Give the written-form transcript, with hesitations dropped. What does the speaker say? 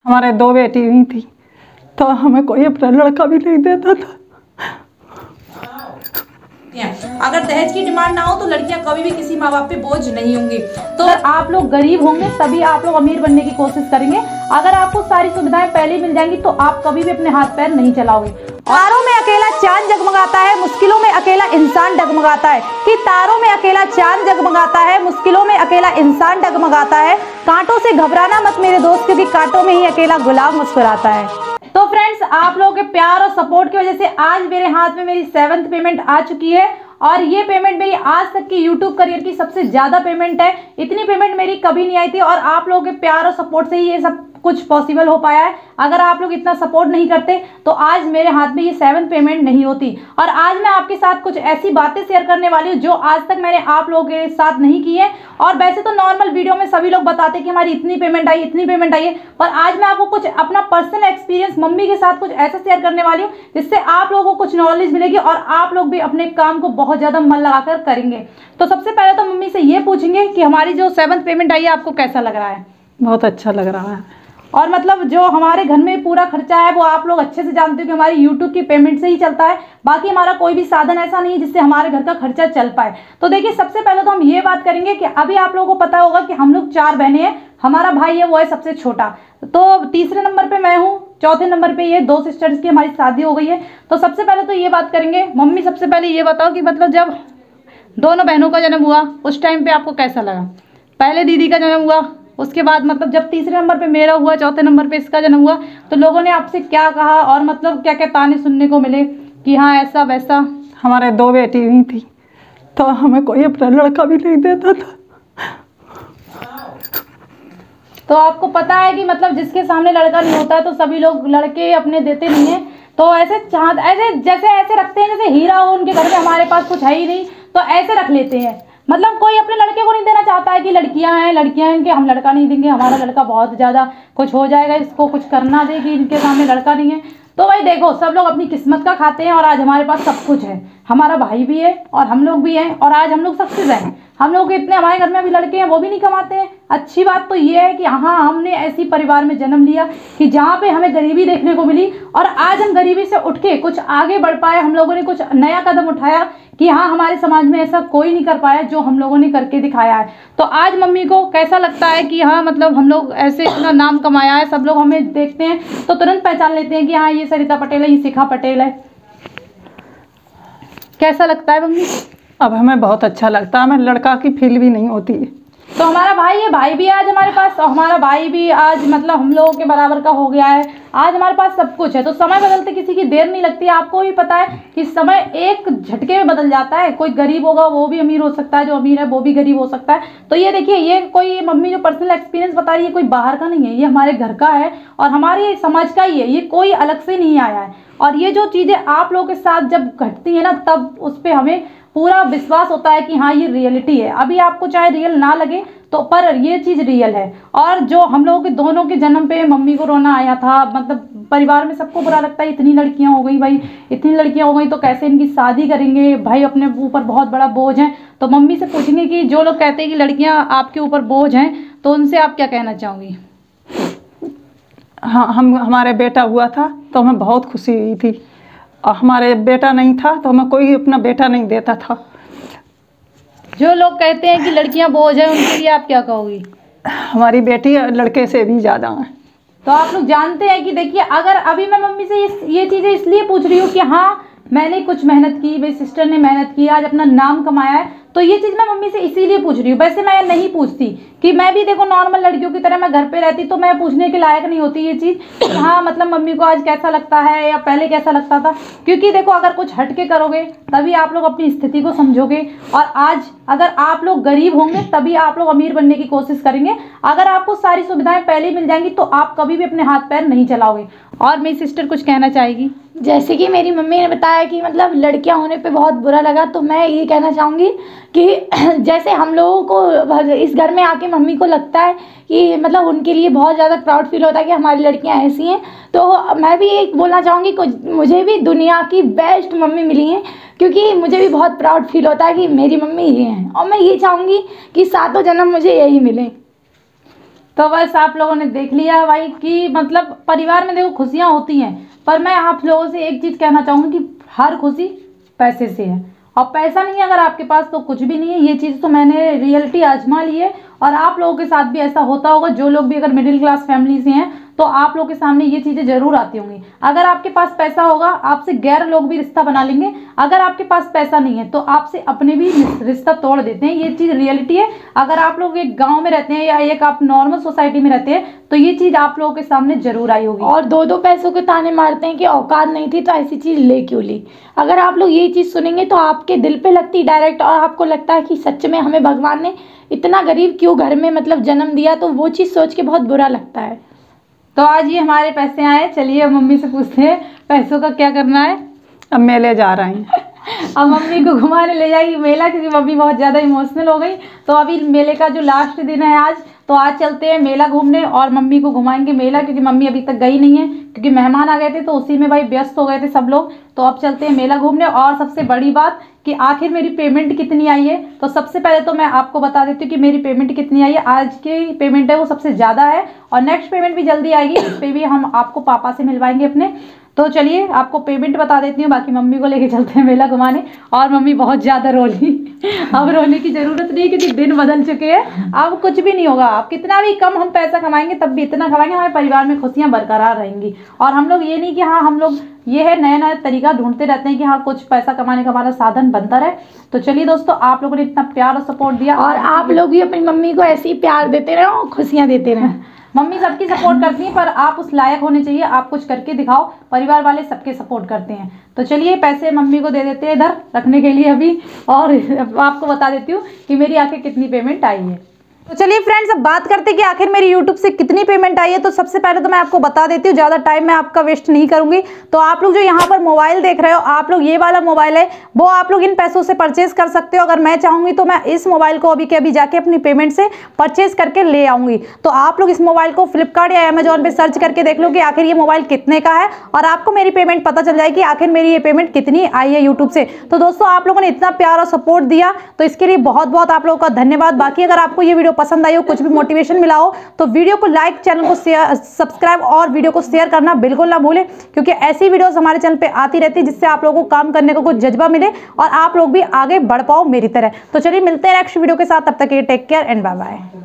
हमारे 2 बेटी हुई थी तो हमें कोई अपना लड़का भी नहीं देता था। अगर दहेज की डिमांड ना हो तो लड़कियां कभी भी किसी माँ बाप पे बोझ नहीं होंगी। तो आप लोग गरीब होंगे तभी आप लोग अमीर बनने की कोशिश करेंगे। अगर आपको सारी सुविधाएं पहले मिल जाएंगी तो आप कभी भी अपने हाथ पैर नहीं चलाओगे। तारों में अकेला चांद जगमगाता है, मुश्किलों में अकेला इंसान डगमगाता है। कि तारों में अकेला चांद जगमगाता है, मुश्किलों में अकेला इंसान डगमगाता है। कांटों से घबराना मत मेरे दोस्त, क्योंकि कांटों में ही अकेला गुलाब मुस्कुराता है। तो फ्रेंड्स, आप लोगों के प्यार और सपोर्ट की वजह से आज मेरे हाथ में मेरी 7th पेमेंट आ चुकी है और ये पेमेंट मेरी आज तक की यूट्यूब करियर की सबसे ज्यादा पेमेंट है। इतनी पेमेंट मेरी कभी नहीं आई थी और आप लोगों के प्यार और सपोर्ट से ही ये सब कुछ पॉसिबल हो पाया है। अगर आप लोग इतना सपोर्ट नहीं करते तो आज मेरे हाथ में ये 7th पेमेंट नहीं होती। और आज मैं आपके साथ कुछ ऐसी बातें शेयर करने वाली हूँ जो आज तक मैंने आप लोगों के साथ नहीं की है। और वैसे तो नॉर्मल वीडियो में सभी लोग बताते कि हमारी इतनी पेमेंट आई, इतनी पेमेंट आई है, पर आज मैं आपको कुछ अपना पर्सनल एक्सपीरियंस मम्मी के साथ कुछ ऐसा शेयर करने वाली हूँ जिससे आप लोगों को कुछ नॉलेज मिलेगी और आप लोग भी अपने काम को बहुत ज्यादा मन लगाकर करेंगे। तो सबसे पहले तो मम्मी से ये पूछेंगे कि हमारी जो 7th पेमेंट आई है आपको कैसा लग रहा है? बहुत अच्छा लग रहा है। और मतलब जो हमारे घर में पूरा खर्चा है वो आप लोग अच्छे से जानते हो कि हमारी यूट्यूब की पेमेंट से ही चलता है। बाकी हमारा कोई भी साधन ऐसा नहीं है जिससे हमारे घर का खर्चा चल पाए। तो देखिए, सबसे पहले तो हम ये बात करेंगे कि अभी आप लोगों को पता होगा कि हम लोग 4 बहनें हैं। हमारा भाई है वो है सबसे छोटा, तो तीसरे नंबर पे मैं हूँ, चौथे नंबर पे ये 2 सिस्टर्स की हमारी शादी हो गई है। तो सबसे पहले तो ये बात करेंगे, मम्मी सबसे पहले ये बताओ कि मतलब जब दोनों बहनों का जन्म हुआ उस टाइम पे आपको कैसा लगा? पहले दीदी का जन्म हुआ, उसके बाद मतलब जब तीसरे नंबर पे मेरा हुआ, चौथे नंबर पे इसका जन्म हुआ, तो लोगों ने आपसे क्या कहा और मतलब क्या क्या ताने सुनने को मिले कि हाँ ऐसा वैसा? हमारे 2 बेटी हुई थी तो हमें कोई अपना लड़का भी नहीं देता था। तो आपको पता है कि मतलब जिसके सामने लड़का नहीं होता है तो सभी लोग लड़के अपने देते नहीं है। तो ऐसे जैसे ऐसे रखते हैं जैसे हीरा हो उनके घर में, हमारे पास कुछ है ही नहीं तो ऐसे रख लेते हैं। मतलब कोई अपने लड़के को नहीं देना चाहता है कि लड़कियां हैं कि हम लड़का नहीं देंगे, हमारा लड़का बहुत ज़्यादा कुछ हो जाएगा, इसको कुछ करना दे कि इनके सामने लड़का नहीं है। तो भाई देखो, सब लोग अपनी किस्मत का खाते हैं और आज हमारे पास सब कुछ है। हमारा भाई भी है और हम लोग भी हैं और आज हम लोग सक्सेस हैं। हम लोग इतने, हमारे घर में अभी लड़के हैं वो भी नहीं कमाते हैं। अच्छी बात तो ये है कि हाँ, हमने ऐसी परिवार में जन्म लिया कि जहाँ पे हमें गरीबी देखने को मिली और आज हम गरीबी से उठ के कुछ आगे बढ़ पाए। हम लोगों ने कुछ नया कदम उठाया कि हाँ, हमारे समाज में ऐसा कोई नहीं कर पाया जो हम लोगों ने करके दिखाया है। तो आज मम्मी को कैसा लगता है कि हाँ, मतलब हम लोग ऐसे इतना नाम कमाया है, सब लोग हमें देखते हैं तो तुरंत पहचान लेते हैं कि हाँ, ये सरिता पटेल है, ये शिखा पटेल है। कैसा लगता है मम्मी? अब हमें बहुत अच्छा लगता है, हमें लड़का की फील भी नहीं होती है। तो हमारा भाई है, भाई भी आज हमारे पास, और हमारा भाई भी आज मतलब हम लोगों के बराबर का हो गया है। आज हमारे पास सब कुछ है। तो समय बदलते किसी की देर नहीं लगती। आपको भी पता है कि समय एक झटके में बदल जाता है। कोई गरीब होगा वो भी अमीर हो सकता है, जो अमीर है वो भी गरीब हो सकता है। तो ये देखिए, ये कोई मम्मी जो पर्सनल एक्सपीरियंस बता रही है कोई बाहर का नहीं है, ये हमारे घर का है और हमारे समाज का ही है। ये कोई अलग से नहीं आया है। और ये जो चीज़ें आप लोगों के साथ जब घटती है ना, तब उस पर हमें पूरा विश्वास होता है कि हाँ, ये रियलिटी है। अभी आपको चाहे रियल ना लगे तो पर ये चीज़ रियल है। और जो हम लोगों के दोनों के जन्म पे मम्मी को रोना आया था, मतलब परिवार में सबको बुरा लगता है, इतनी लड़कियां हो गई भाई, इतनी लड़कियां हो गई तो कैसे इनकी शादी करेंगे भाई, अपने ऊपर बहुत बड़ा बोझ है। तो मम्मी से पूछेंगे कि जो लोग कहते हैं कि लड़कियां आपके ऊपर बोझ हैं, तो उनसे आप क्या कहना चाहोगी? हाँ, हमारे बेटा हुआ था तो हमें बहुत खुशी हुई थी और हमारे बेटा नहीं था तो हमें कोई अपना बेटा नहीं देता था। जो लोग कहते हैं कि लड़कियां बोझ हैं, उनके लिए आप क्या कहोगी? हमारी बेटी लड़के से भी ज़्यादा है। तो आप लोग जानते हैं कि देखिए, अगर अभी मैं मम्मी से ये चीज़ें इसलिए पूछ रही हूँ कि हाँ, मैंने कुछ मेहनत की, मेरी सिस्टर ने मेहनत की, आज अपना नाम कमाया है, तो ये चीज़ मैं मम्मी से इसीलिए पूछ रही हूँ। वैसे मैं नहीं पूछती कि मैं भी देखो नॉर्मल लड़कियों की तरह मैं घर पे रहती तो मैं पूछने के लायक नहीं होती ये चीज़। हाँ, मतलब मम्मी को आज कैसा लगता है या पहले कैसा लगता था, क्योंकि देखो अगर कुछ हटके करोगे तभी आप लोग अपनी स्थिति को समझोगे। और आज अगर आप लोग गरीब होंगे तभी आप लोग अमीर बनने की कोशिश करेंगे। अगर आपको सारी सुविधाएं पहले मिल जाएंगी तो आप कभी भी अपने हाथ पैर नहीं चलाओगे। और मेरी सिस्टर कुछ कहना चाहेगी। जैसे कि मेरी मम्मी ने बताया कि मतलब लड़कियां होने पे बहुत बुरा लगा, तो मैं ये कहना चाहूँगी कि जैसे हम लोगों को इस घर में आके मम्मी को लगता है कि मतलब उनके लिए बहुत ज़्यादा प्राउड फील होता है कि हमारी लड़कियां ऐसी हैं, तो मैं भी एक बोलना चाहूँगी कि मुझे भी दुनिया की बेस्ट मम्मी मिली हैं, क्योंकि मुझे भी बहुत प्राउड फील होता है कि मेरी मम्मी ये हैं और मैं ये चाहूँगी कि 7 जन्म मुझे यही मिले। तो बस आप लोगों ने देख लिया भाई कि मतलब परिवार में देखो खुशियाँ होती हैं, पर मैं आप लोगों से एक चीज़ कहना चाहूँगी कि हर खुशी पैसे से है, और पैसा नहीं है अगर आपके पास तो कुछ भी नहीं है। ये चीज़ तो मैंने रियलिटी आजमा ली है, और आप लोगों के साथ भी ऐसा होता होगा। जो लोग भी अगर मिडिल क्लास फैमिली से हैं तो आप लोग के सामने ये चीज़ें ज़रूर आती होंगी। अगर आपके पास पैसा होगा आपसे गैर लोग भी रिश्ता बना लेंगे, अगर आपके पास पैसा नहीं है तो आपसे अपने भी रिश्ता तोड़ देते हैं। ये चीज़ रियलिटी है। अगर आप लोग एक गांव में रहते हैं या एक आप नॉर्मल सोसाइटी में रहते हैं तो ये चीज़ आप लोगों के सामने जरूर आई होगी। और दो दो पैसों के ताने मारते हैं कि औकात नहीं थी तो ऐसी चीज़ ले क्यों ली। अगर आप लोग ये चीज़ सुनेंगे तो आपके दिल पे लगती डायरेक्ट, और आपको लगता है कि सच में हमें भगवान ने इतना गरीब क्यों घर में मतलब जन्म दिया, तो वो चीज़ सोच के बहुत बुरा लगता है। तो आज ये हमारे पैसे आए, चलिए अब मम्मी से पूछते हैं पैसों का क्या करना है। अब मेले जा रहे हैं। अब मम्मी को घुमाने ले जाएगी मेला, क्योंकि मम्मी बहुत ज़्यादा इमोशनल हो गई। तो अभी मेले का जो लास्ट दिन है आज, तो आज चलते हैं मेला घूमने और मम्मी को घुमाएंगे मेला, क्योंकि मम्मी अभी तक गई नहीं है, क्योंकि मेहमान आ गए थे तो उसी में भाई व्यस्त हो गए थे सब लोग। तो अब चलते हैं मेला घूमने। और सबसे बड़ी बात कि आखिर मेरी पेमेंट कितनी आई है, तो सबसे पहले तो मैं आपको बता देती हूँ कि मेरी पेमेंट कितनी आई है। आज की पेमेंट है वो सबसे ज़्यादा है, और नेक्स्ट पेमेंट भी जल्दी आएगी, उस पर भी हम आपको पापा से मिलवाएंगे अपने। तो चलिए आपको पेमेंट बता देती हूँ, बाकी मम्मी को लेके चलते हैं मेला घुमाने। और मम्मी बहुत ज़्यादा रोली। अब रोने की ज़रूरत नहीं, क्योंकि दिन बदल चुके हैं, अब कुछ भी नहीं होगा। अब कितना भी कम हम पैसा कमाएंगे तब भी इतना कमाएंगे हमारे परिवार में खुशियाँ बरकरार रहेंगी। और हम लोग ये नहीं कि हाँ हम लोग ये है नया नया तरीका ढूंढते रहते हैं कि हाँ कुछ पैसा कमाने का हमारा साधन बनता रहे। तो चलिए दोस्तों, आप लोगों ने इतना प्यार और सपोर्ट दिया, और आप लोग भी अपनी मम्मी को ऐसे ही प्यार देते रहो और खुशियाँ देते रहो। मम्मी सबकी सपोर्ट करती हैं, पर आप उस लायक होने चाहिए, आप कुछ करके दिखाओ। परिवार वाले सबके सपोर्ट करते हैं। तो चलिए पैसे मम्मी को दे देते हैं इधर रखने के लिए अभी, और आपको बता देती हूँ कि मेरी आखिर कितनी पेमेंट आई है। तो चलिए फ्रेंड्स, अब बात करते हैं कि आखिर मेरी YouTube से कितनी पेमेंट आई है। तो सबसे पहले तो मैं आपको बता देती हूँ, ज़्यादा टाइम मैं आपका वेस्ट नहीं करूंगी। तो आप लोग जो यहाँ पर मोबाइल देख रहे हो, आप लोग ये वाला मोबाइल है वो आप लोग इन पैसों से परचेज कर सकते हो। अगर मैं चाहूँगी तो मैं इस मोबाइल को अभी के अभी जाके अपनी पेमेंट से परचेज करके ले आऊँगी। तो आप लोग इस मोबाइल को फ्लिपकार्ट या अमेजोन पर सर्च करके देख लो कि आखिर ये मोबाइल कितने का है, और आपको मेरी पेमेंट पता चल जाएगी आखिर मेरी ये पेमेंट कितनी आई है यूट्यूब से। तो दोस्तों, आप लोगों ने इतना प्यार और सपोर्ट दिया तो इसके लिए बहुत बहुत आप लोगों का धन्यवाद। बाकी अगर आपको ये वीडियो पसंद आई हो, कुछ भी मोटिवेशन मिला हो, तो वीडियो को लाइक, चैनल को शेयर, सब्सक्राइब और वीडियो को शेयर करना बिल्कुल ना भूलें, क्योंकि ऐसी वीडियोस हमारे चैनल पे आती रहती है जिससे आप लोगों को काम करने का कुछ जज्बा मिले और आप लोग भी आगे बढ़ पाओ मेरी तरह। तो चलिए मिलते हैं नेक्स्ट वीडियो के साथ, तब तक के take care and bye bye.